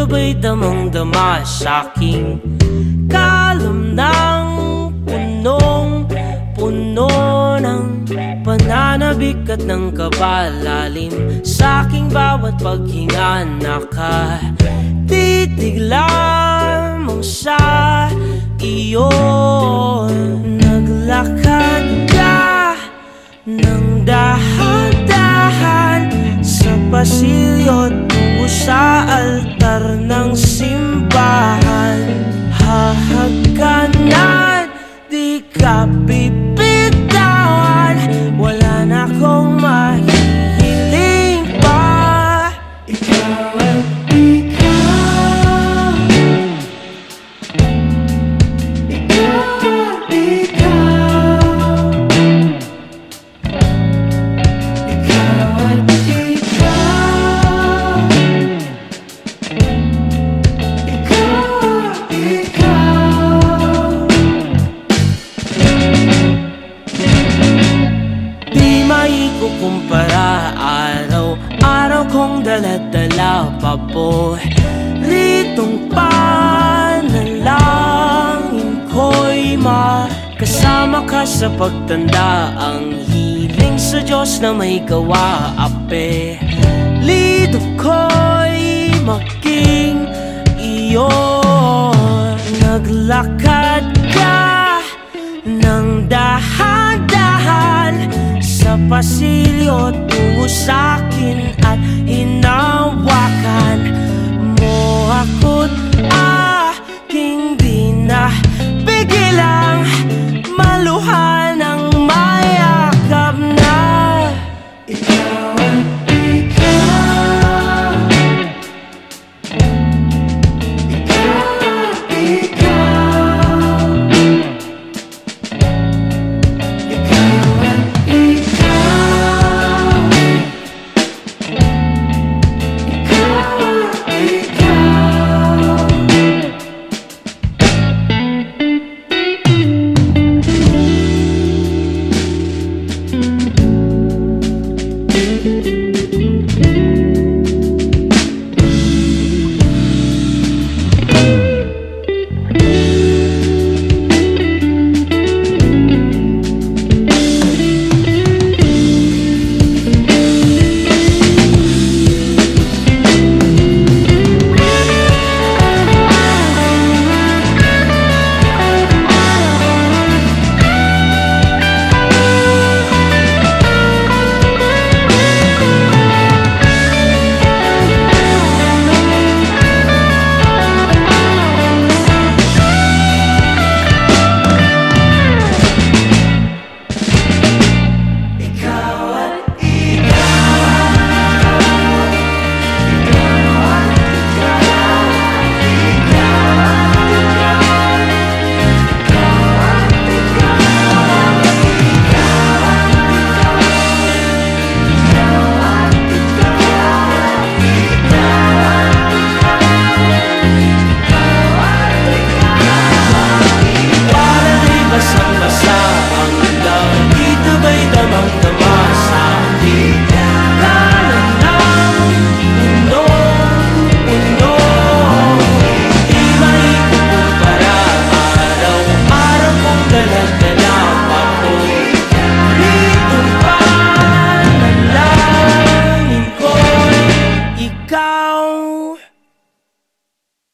ba'y damang-dama sa'king kalam ng punong-puno ng pananabik at ng kabalalim. Sa'king bawat paghinga nakatitigla mo sa iyo. Naglakad ka ng dahan-dahan sa pasilyo tungo sa altar ng simbahan. Hahagkanan, di ka bibitawan, wala na akong mahihiling pa. Ikaw at ikaw, ikaw at ikaw, ikaw at ikaw, ikaw at ikaw. Di maikukumpara, araw-araw kong dala-dala paboritong panalangin ko'y makasama ka sa pagtanda. Ang hiling sa Diyos na may gawa, apelido ko'y maging iyo. Naglakad ka ng dahan-dahan sa pasilyo tungo sa'kin at hinawakan